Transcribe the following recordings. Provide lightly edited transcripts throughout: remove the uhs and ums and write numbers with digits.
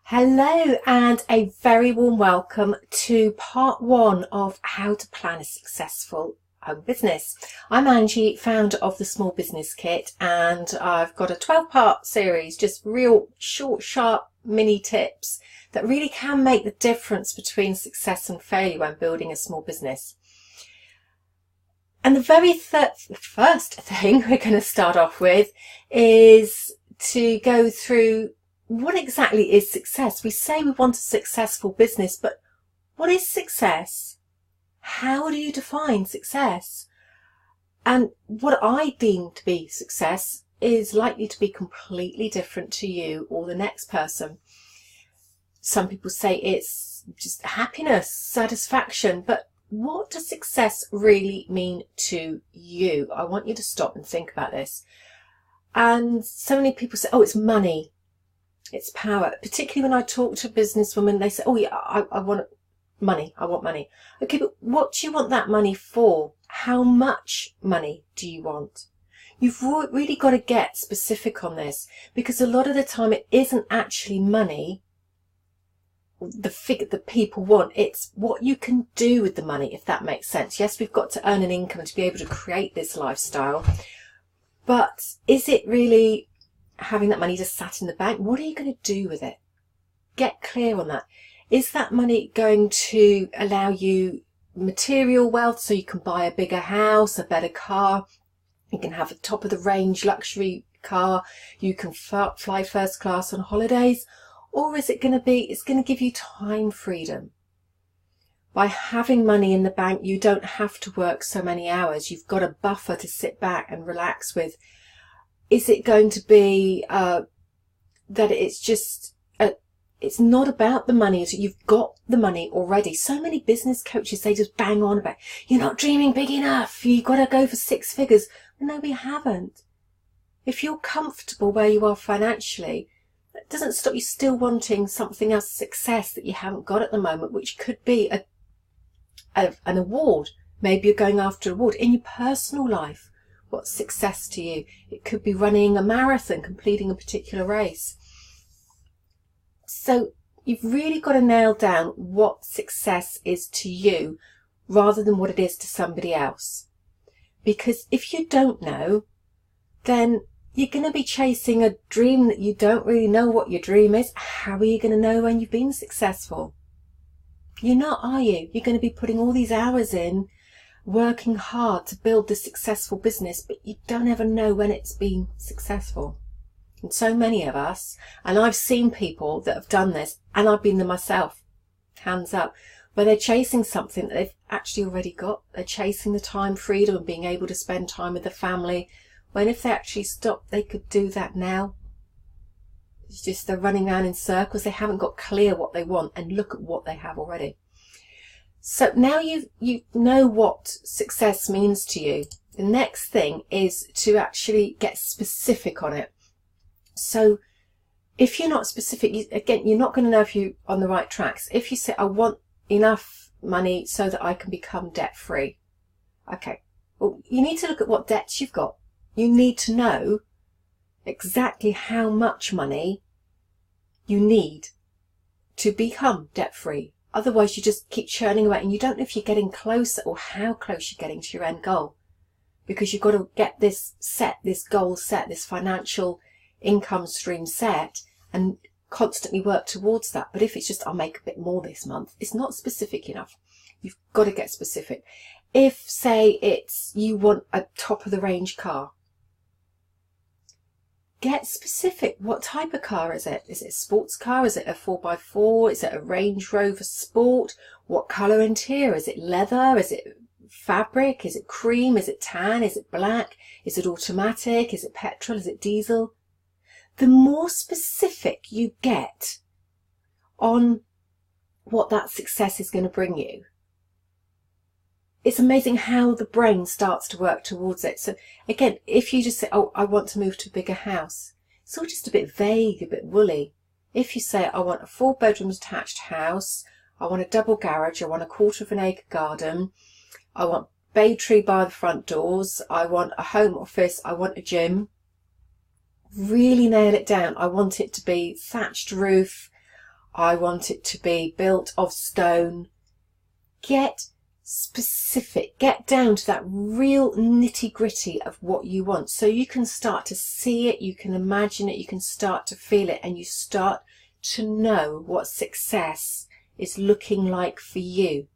Hello and a very warm welcome to part one of how to plan a successful home business. I'm Angie, founder of the Small Business Kit, and I've got a 12-part series, just real short, sharp mini tips that really can make the difference between success and failure when building a small business. And the very first thing we're going to start off with is to go through what exactly is success. We say we want a successful business, but what is success? How do you define success? And what I deem to be success is likely to be completely different to you or the next person. Some people say it's just happiness, satisfaction, but what does success really mean to you? I want you to stop and think about this. And so many people say, oh, it's money. It's power. Particularly when I talk to businesswomen, they say, oh yeah, I want money. I want money. Okay, but what do you want that money for? How much money do you want? You've really got to get specific on this, because a lot of the time it isn't actually money, the figure that people want. It's what you can do with the money, if that makes sense. Yes, we've got to earn an income to be able to create this lifestyle, but is it really having that money just sat in the bank? What are you going to do with it? Get clear on that. Is that money going to allow you material wealth so you can buy a bigger house, a better car? You can have a top of the range luxury car. You can fly first class on holidays. Or is it going to be, it's going to give you time freedom. By having money in the bank, you don't have to work so many hours. You've got a buffer to sit back and relax with. Is it going to be that it's just, it's not about the money, so you've got the money already. So many business coaches, they just bang on about, you're not dreaming big enough, you've got to go for 6 figures. No, we haven't. If you're comfortable where you are financially, that doesn't stop you still wanting something else, success that you haven't got at the moment, which could be an award. Maybe you're going after an award in your personal life. What's success to you? It could be running a marathon, completing a particular race. So you've really got to nail down what success is to you rather than what it is to somebody else. Because if you don't know, then you're going to be chasing a dream that you don't really know what your dream is. How are you going to know when you've been successful? You're not, are you? You're going to be putting all these hours in, working hard to build this successful business, but you don't ever know when it's been successful. And so many of us, and I've seen people that have done this, and I've been there myself, hands up, where they're chasing something that they've actually already got. They're chasing the time freedom and being able to spend time with the family, when if they actually stopped, they could do that now. It's just they're running around in circles. They haven't got clear what they want, and look at what they have already. So now you know what success means to you. The next thing is to actually get specific on it. So if you're not specific, again, you're not going to know if you're on the right tracks. If you say, I want enough money so that I can become debt free. Okay, well, you need to look at what debts you've got. You need to know exactly how much money you need to become debt free. Otherwise, you just keep churning away and you don't know if you're getting closer or how close you're getting to your end goal. Because you've got to get this set, this goal set, this financial income stream set, and constantly work towards that. But if it's just, I'll make a bit more this month, it's not specific enough. You've got to get specific. If, say, it's you want a top of the range car, get specific. What type of car is it? Is it a sports car? Is it a 4x4? Is it a Range Rover Sport? What colour interior? Is it leather? Is it fabric? Is it cream? Is it tan? Is it black? Is it automatic? Is it petrol? Is it diesel? The more specific you get on what that success is going to bring you, it's amazing how the brain starts to work towards it. So again, if you just say, oh, I want to move to a bigger house, it's all just a bit vague, a bit woolly. If you say, I want a 4-bedroom detached house, I want a double garage, I want a 1/4 acre garden, I want bay tree by the front doors, I want a home office, I want a gym, really nail it down. I want it to be thatched roof, I want it to be built of stone. Get specific, get down to that real nitty gritty of what you want, so you can start to see it, you can imagine it, you can start to feel it, and you start to know what success is looking like for you.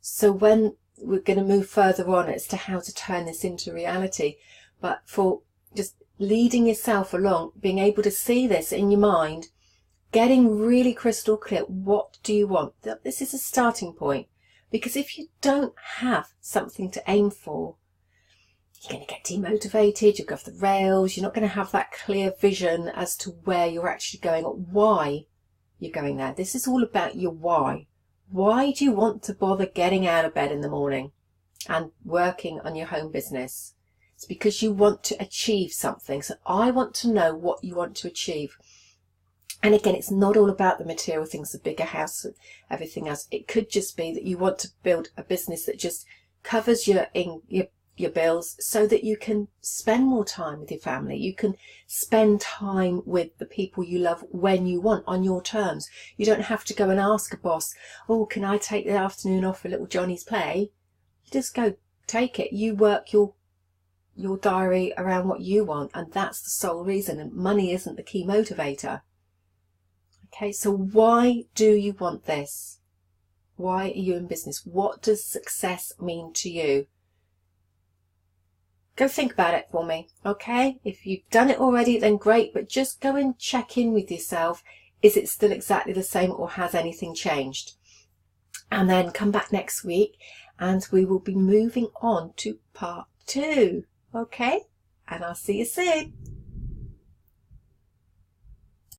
So when we're going to move further on as to how to turn this into reality, but for just leading yourself along, being able to see this in your mind, getting really crystal clear, what do you want? This is a starting point. Because if you don't have something to aim for, you're going to get demotivated, you'll go off the rails, you're not going to have that clear vision as to where you're actually going or why you're going there. This is all about your why. Why do you want to bother getting out of bed in the morning and working on your home business? It's because you want to achieve something. So I want to know what you want to achieve. And again, it's not all about the material things, the bigger house, everything else. It could just be that you want to build a business that just covers your bills so that you can spend more time with your family. You can spend time with the people you love when you want, on your terms. You don't have to go and ask a boss, oh, can I take the afternoon off for little Johnny's play? You just go take it. You work your diary around what you want, and that's the sole reason. And money isn't the key motivator. Okay, so why do you want this? Why are you in business? What does success mean to you? Go think about it for me, okay? If you've done it already, then great, but just go and check in with yourself. Is it still exactly the same, or has anything changed? And then come back next week and we will be moving on to part 2, okay? And I'll see you soon.